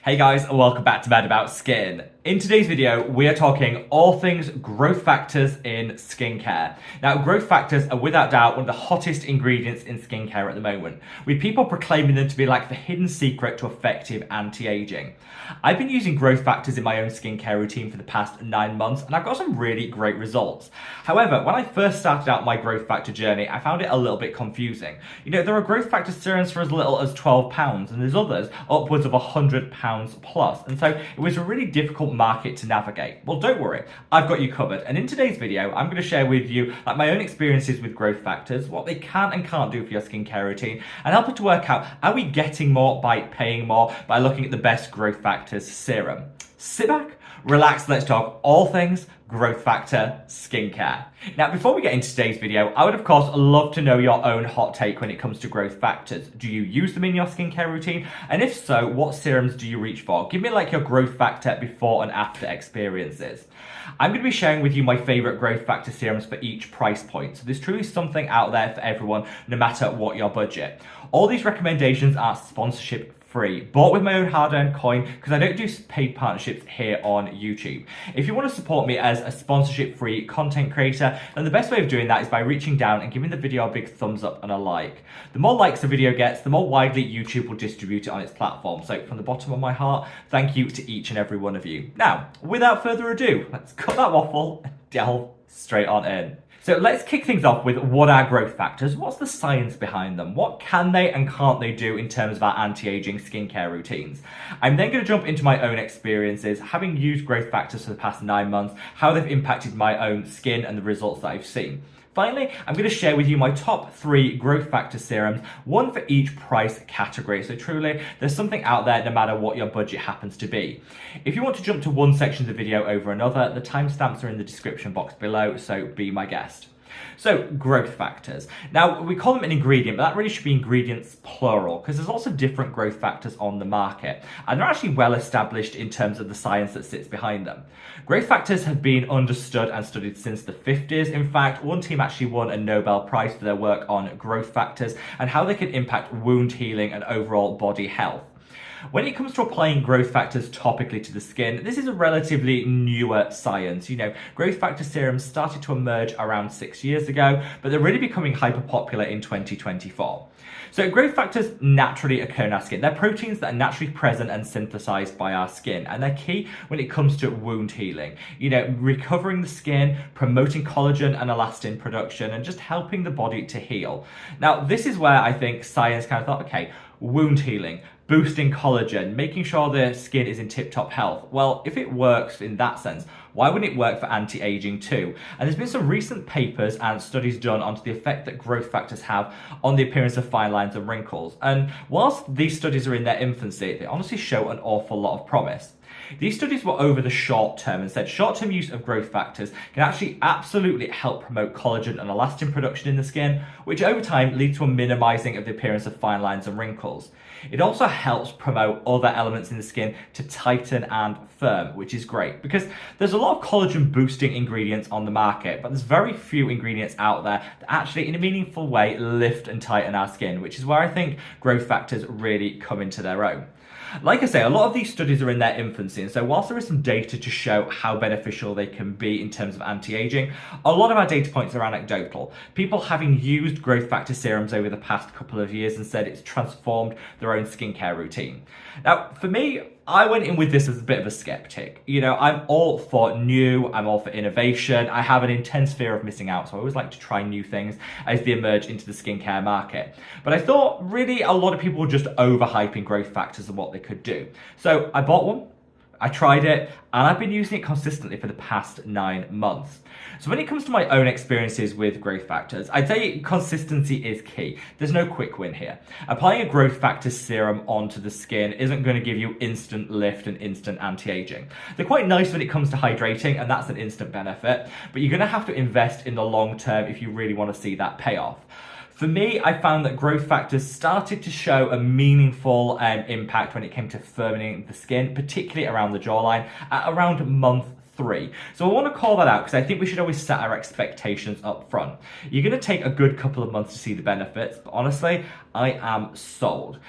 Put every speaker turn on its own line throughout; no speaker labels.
Hey guys, and welcome back to Mad About Skin. In today's video, we are talking all things growth factors in skincare. Now, growth factors are without doubt one of the hottest ingredients in skincare at the moment, with people proclaiming them to be like the hidden secret to effective anti-aging. I've been using growth factors in my own skincare routine for the past 9 months, and I've got some really great results. However, when I first started out my growth factor journey, I found it a little bit confusing. You know, there are growth factor serums for as little as £12, and there's others upwards of £100 plus, and so it was a really difficult market to navigate. Well, don't worry, I've got you covered, and in today's video I'm going to share with you my own experiences with growth factors, what they can and can't do for your skincare routine, and help you to work out, are we getting more by paying more by looking at the best growth factors serum. Sit back, relax, let's talk all things growth factor skincare. Now, before we get into today's video, I would of course love to know your own hot take when it comes to growth factors. Do you use them in your skincare routine? And if so, what serums do you reach for? Give me like your growth factor before and after experiences. I'm going to be sharing with you my favorite growth factor serums for each price point. So there's truly something out there for everyone, no matter what your budget. All these recommendations are sponsorship free, bought with my own hard-earned coin, because I don't do paid partnerships here on YouTube. If you want to support me as a sponsorship-free content creator, then the best way of doing that is by reaching down and giving the video a big thumbs up and a like. The more likes a video gets, the more widely YouTube will distribute it on its platform. So from the bottom of my heart, thank you to each and every one of you. Now, without further ado, let's cut that waffle and delve straight on in. So let's kick things off with what are growth factors? What's the science behind them? What can they and can't they do in terms of our anti-aging skincare routines? I'm then going to jump into my own experiences, having used growth factors for the past 9 months, how they've impacted my own skin and the results that I've seen. Finally, I'm going to share with you my top 3 growth factor serums, one for each price category. So truly, there's something out there no matter what your budget happens to be. If you want to jump to one section of the video over another, the timestamps are in the description box below, so be my guest. So, growth factors. Now, we call them an ingredient, but that really should be ingredients plural, because there's lots of different growth factors on the market, and they're actually well established in terms of the science that sits behind them. Growth factors have been understood and studied since the 50s. In fact, one team actually won a Nobel Prize for their work on growth factors and how they can impact wound healing and overall body health. When it comes to applying growth factors topically to the skin, this is a relatively newer science. You know, growth factor serums started to emerge around 6 years ago, but they're really becoming hyper popular in 2024. So growth factors naturally occur in our skin. They're proteins that are naturally present and synthesized by our skin, and they're key when it comes to wound healing. You know, recovering the skin, promoting collagen and elastin production, and just helping the body to heal. Now, this is where I think science kind of thought, okay, wound healing, boosting collagen, making sure the skin is in tip-top health. Well, if it works in that sense, why wouldn't it work for anti-aging too? And there's been some recent papers and studies done onto the effect that growth factors have on the appearance of fine lines and wrinkles. And whilst these studies are in their infancy, they honestly show an awful lot of promise. These studies were over the short term and said short-term use of growth factors can actually absolutely help promote collagen and elastin production in the skin, which over time leads to a minimizing of the appearance of fine lines and wrinkles. It also helps promote other elements in the skin to tighten and firm, which is great because there's a lot of collagen boosting ingredients on the market, but there's very few ingredients out there that actually in a meaningful way lift and tighten our skin, which is where I think growth factors really come into their own. Like I say, a lot of these studies are in their infancy, and so whilst there is some data to show how beneficial they can be in terms of anti-aging, a lot of our data points are anecdotal. People having used growth factor serums over the past couple of years and said it's transformed their own skincare routine. Now, for me, I went in with this as a bit of a skeptic. You know, I'm all for new, I'm all for innovation. I have an intense fear of missing out, so I always like to try new things as they emerge into the skincare market. But I thought really a lot of people were just overhyping growth factors and what they could do. So I bought one, I tried it, and I've been using it consistently for the past 9 months. So when it comes to my own experiences with growth factors, I'd say consistency is key. There's no quick win here. Applying a growth factor serum onto the skin isn't going to give you instant lift and instant anti-aging. They're quite nice when it comes to hydrating, and that's an instant benefit, but you're going to have to invest in the long term if you really want to see that payoff. For me, I found that growth factors started to show a meaningful impact when it came to firming the skin, particularly around the jawline, at around month 3. So I want to call that out because I think we should always set our expectations up front. You're going to take a good couple of months to see the benefits, but honestly, I am sold.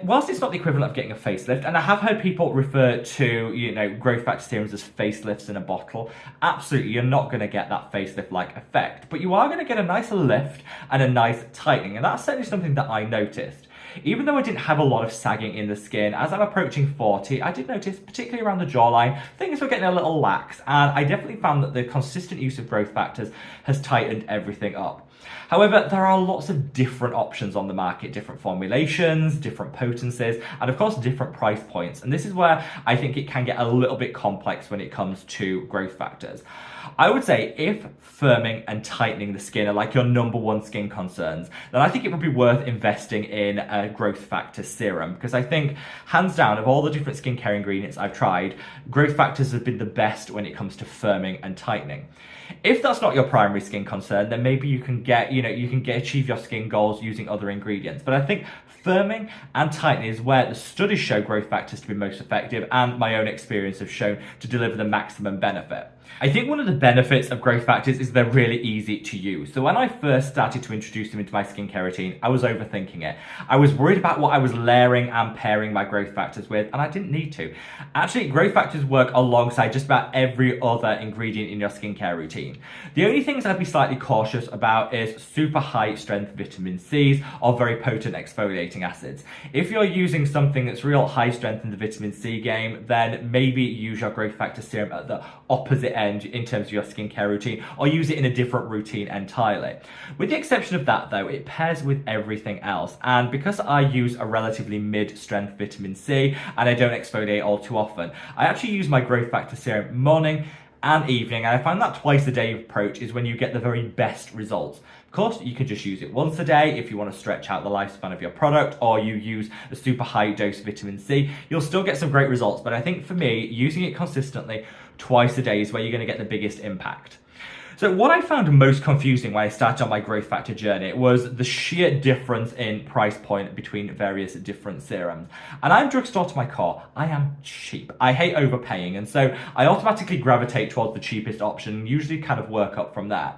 Whilst it's not the equivalent of getting a facelift, and I have heard people refer to, growth factor serums as facelifts in a bottle, absolutely, you're not going to get that facelift-like effect, but you are going to get a nice lift and a nice tightening, and that's certainly something that I noticed. Even though I didn't have a lot of sagging in the skin, as I'm approaching 40, I did notice, particularly around the jawline, things were getting a little lax, and I definitely found that the consistent use of growth factors has tightened everything up. However, there are lots of different options on the market, different formulations, different potencies, and of course different price points. And this is where I think it can get a little bit complex when it comes to growth factors. I would say if firming and tightening the skin are like your number one skin concerns, then I think it would be worth investing in a growth factor serum, because I think hands down of all the different skincare ingredients I've tried, growth factors have been the best when it comes to firming and tightening. If that's not your primary skin concern, then maybe you can achieve your skin goals using other ingredients. But I think firming and tightening is where the studies show growth factors to be most effective, and my own experience have shown to deliver the maximum benefit. I think one of the benefits of growth factors is they're really easy to use. So when I first started to introduce them into my skincare routine, I was overthinking it. I was worried about what I was layering and pairing my growth factors with, and I didn't need to. Actually, growth factors work alongside just about every other ingredient in your skincare routine. The only things I'd be slightly cautious about is super high strength vitamin C's or very potent exfoliating acids. If you're using something that's real high strength in the vitamin C game, then maybe use your growth factor serum at the opposite end in terms of your skincare routine, or use it in a different routine entirely. With the exception of that though, it pairs with everything else, and because I use a relatively mid-strength vitamin C and I don't exfoliate all too often, I actually use my growth factor serum morning and evening, and I find that twice a day approach is when you get the very best results. Of course, you can just use it once a day if you want to stretch out the lifespan of your product, or you use a super high dose vitamin C. You'll still get some great results, but I think for me, using it consistently twice a day is where you're going to get the biggest impact. So what I found most confusing when I started on my growth factor journey was the sheer difference in price point between various different serums. And I'm drugstore to my core. I am cheap. I hate overpaying, and so I automatically gravitate towards the cheapest option and usually kind of work up from there.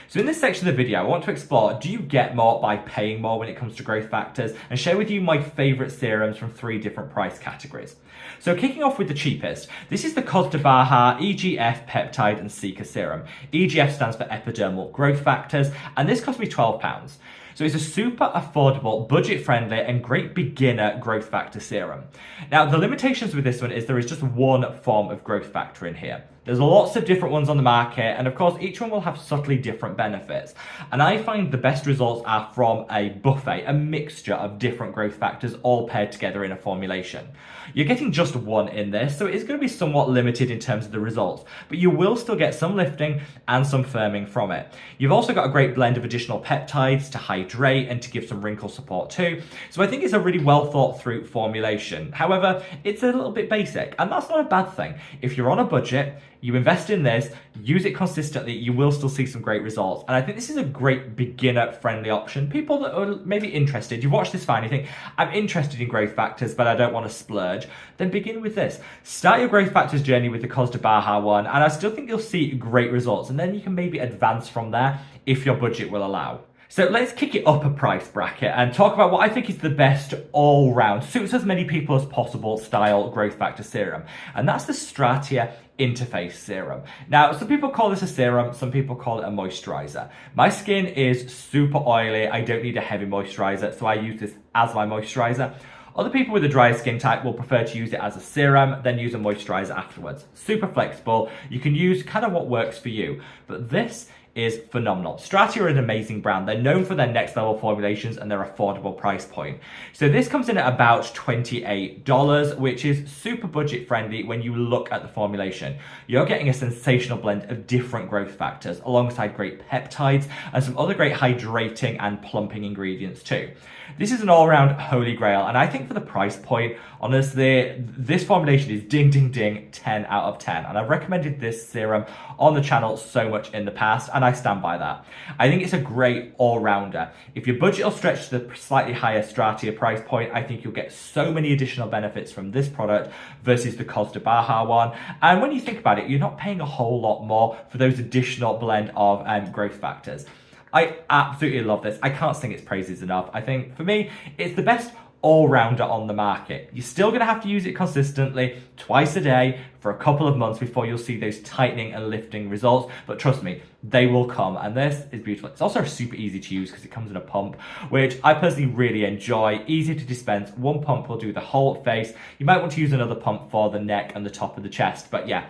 So in this section of the video, I want to explore, do you get more by paying more when it comes to growth factors, and share with you my favorite serums from 3 different price categories. So kicking off with the cheapest, this is the Costa Baja EGF Peptide and Seeker Serum. EGF stands for epidermal growth factors, and this cost me £12. So it's a super affordable, budget-friendly, and great beginner growth factor serum. Now, the limitations with this one is there is just one form of growth factor in here. There's lots of different ones on the market, and of course, each one will have subtly different benefits. And I find the best results are from a buffet, a mixture of different growth factors all paired together in a formulation. You're getting just one in this, so it is going to be somewhat limited in terms of the results, but you will still get some lifting and some firming from it. You've also got a great blend of additional peptides to hydrate and to give some wrinkle support too. So I think it's a really well thought through formulation. However, it's a little bit basic, and that's not a bad thing. If you're on a budget, you invest in this, use it consistently, you will still see some great results. And I think this is a great beginner-friendly option. People that are maybe interested, you watch this fine, you think, I'm interested in growth factors, but I don't want to splurge, then begin with this. Start your growth factors journey with the Costa Baja one, and I still think you'll see great results. And then you can maybe advance from there if your budget will allow. So let's kick it up a price bracket and talk about what I think is the best all-round, suits as many people as possible style growth factor serum. And that's the Stratia Interface Serum. Now, some people call this a serum, some people call it a moisturizer. My skin is super oily, I don't need a heavy moisturizer, so I use this as my moisturizer. Other people with a drier skin type will prefer to use it as a serum, then use a moisturizer afterwards. Super flexible, you can use kind of what works for you. But this is phenomenal. Stratia are an amazing brand. They're known for their next level formulations and their affordable price point. So this comes in at about $28, which is super budget friendly when you look at the formulation. You're getting a sensational blend of different growth factors alongside great peptides and some other great hydrating and plumping ingredients too. This is an all-round holy grail, and I think for the price point, honestly, this formulation is ding, ding, ding, 10 out of 10. And I've recommended this serum on the channel so much in the past, and I stand by that. I think it's a great all-rounder. If your budget will stretch to the slightly higher Stratia price point, I think you'll get so many additional benefits from this product versus the Costa Baja one. And when you think about it, you're not paying a whole lot more for those additional blend of growth factors. I absolutely love this. I can't sing its praises enough. I think for me, it's the best all-rounder on the market. You're still going to have to use it consistently, twice a day, for a couple of months before you'll see those tightening and lifting results, but trust me, they will come, and this is beautiful. It's also super easy to use because it comes in a pump, which I personally really enjoy. Easy to dispense. One pump will do the whole face. You might want to use another pump for the neck and the top of the chest, but yeah,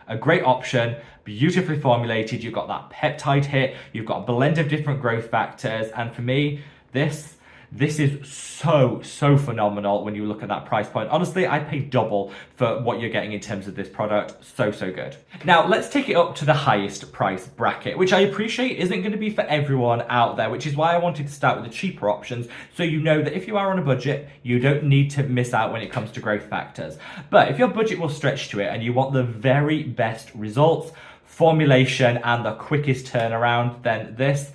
a great option, beautifully formulated. You've got that peptide hit, you've got a blend of different growth factors, and for me, this is so phenomenal when you look at that price point. Honestly, I pay double for what you're getting in terms of this product. So good. Now, let's take it up to the highest price bracket, which I appreciate isn't going to be for everyone out there, which is why I wanted to start with the cheaper options, so you know that if you are on a budget, you don't need to miss out when it comes to growth factors. But if your budget will stretch to it and you want the very best results, formulation, and the quickest turnaround, then this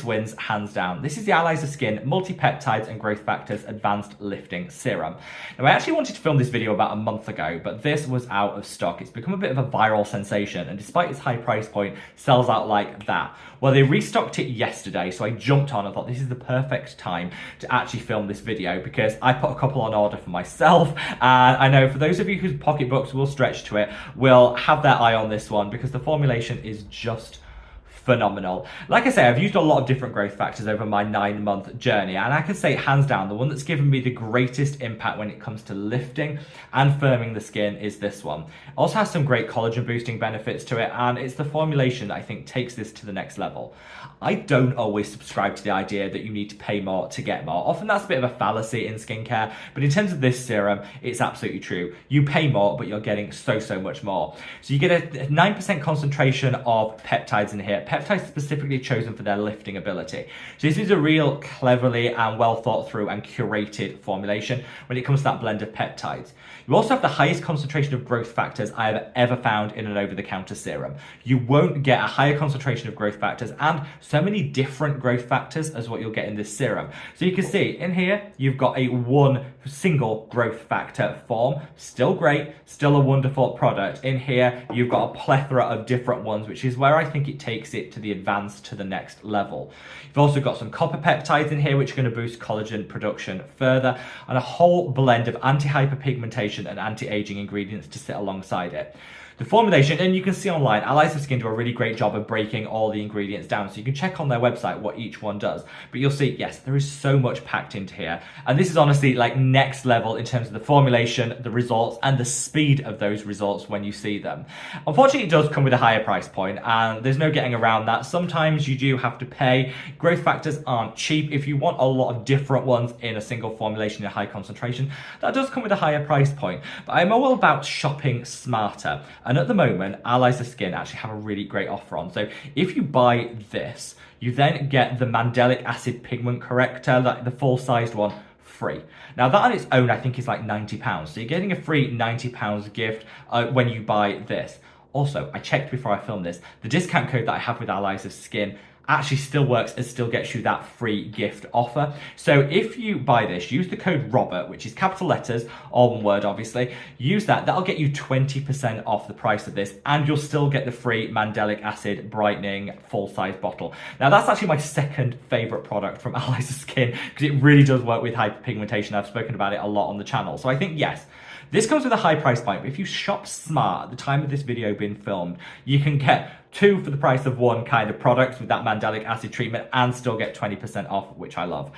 wins hands down. This is the Allies of Skin Multi-Peptides and Growth Factors Advanced Lifting Serum. Now, I actually wanted to film this video about a month ago, but this was out of stock. It's become a bit of a viral sensation, and despite its high price point, sells out like that. Well, they restocked it yesterday, so I jumped on and thought this is the perfect time to actually film this video because I put a couple on order for myself, and I know for those of you whose pocketbooks will stretch to it, will have their eye on this one because the formulation is just phenomenal. Like I say, I've used a lot of different growth factors over my 9-month journey, and I can say hands down the one that's given me the greatest impact when it comes to lifting and firming the skin is this one. It also has some great collagen boosting benefits to it, and it's the formulation that I think takes this to the next level. I don't always subscribe to the idea that you need to pay more to get more. Often that's a bit of a fallacy in skincare, but in terms of this serum, it's absolutely true. You pay more, but you're getting so much more. So you get a 9% concentration of peptides in here. Peptides specifically chosen for their lifting ability. So this is a real cleverly and well thought through and curated formulation when it comes to that blend of peptides. You also have the highest concentration of growth factors I have ever found in an over-the-counter serum. You won't get a higher concentration of growth factors and so many different growth factors as what you'll get in this serum. So you can see in here, you've got a one single growth factor form. Still great, still a wonderful product. In here, you've got a plethora of different ones, which is where I think it takes it to the advanced to the next level. You've also got some copper peptides in here, which are going to boost collagen production further, and a whole blend of anti-hyperpigmentation and anti-aging ingredients to sit alongside it. The formulation, and you can see online, Allies of Skin do a really great job of breaking all the ingredients down, so you can check on their website what each one does. But you'll see, yes, there is so much packed into here. And this is honestly like next level in terms of the formulation, the results, and the speed of those results when you see them. Unfortunately, it does come with a higher price point, and there's no getting around that. Sometimes you do have to pay. Growth factors aren't cheap. If you want a lot of different ones in a single formulation in a high concentration, that does come with a higher price point. But I'm all about shopping smarter. And at the moment, Allies of Skin actually have a really great offer on. So if you buy this, you then get the Mandelic Acid Pigment Corrector, like the full-sized one, free. Now that on its own, I think is like £90. So you're getting a free £90 gift when you buy this. Also, I checked before I filmed this, the discount code that I have with Allies of Skin actually still works and still gets you that free gift offer. So if you buy this, use the code ROBERT, which is capital letters, all one word obviously, use that, that'll get you 20% off the price of this, and you'll still get the free Mandelic Acid Brightening full-size bottle. Now that's actually my second favorite product from Allies of Skin, because it really does work with hyperpigmentation. I've spoken about it a lot on the channel. So I think, yes, this comes with a high price point, but if you shop smart at the time of this video being filmed, you can get 2 for the price of 1 kind of product with that Mandelic Acid treatment and still get 20% off, which I love.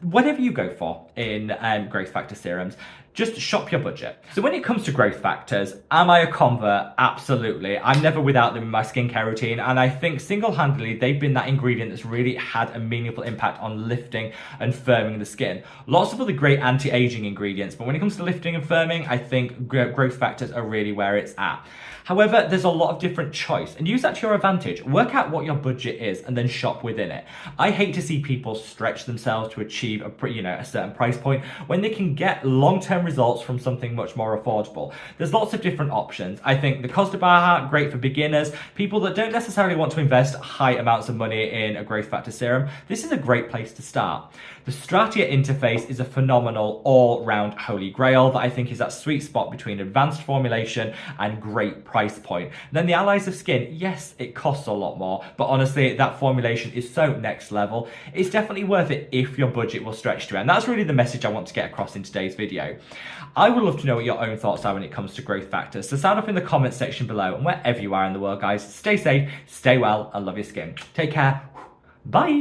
Whatever you go for in growth factor serums, just shop your budget. So when it comes to growth factors, am I a convert? Absolutely. I'm never without them in my skincare routine, and I think single-handedly they've been that ingredient that's really had a meaningful impact on lifting and firming the skin. Lots of other great anti-aging ingredients, but when it comes to lifting and firming, I think growth factors are really where it's at. However, there's a lot of different choice, and use that to your advantage. Work out what your budget is and then shop within it. I hate to see people stretch themselves to achieve a certain price point when they can get long-term results from something much more affordable. There's lots of different options. I think the Costa Baja, great for beginners, people that don't necessarily want to invest high amounts of money in a growth factor serum. This is a great place to start. The Stratia interface is a phenomenal all-round holy grail that I think is that sweet spot between advanced formulation and great price point. Then the Allies of Skin, yes, it costs a lot more, but honestly, that formulation is so next level. It's definitely worth it if your budget will stretch to it. And that's really the message I want to get across in today's video. I would love to know what your own thoughts are when it comes to growth factors. So sound off in the comments section below, and wherever you are in the world, guys, stay safe, stay well, and love your skin. Take care. Bye.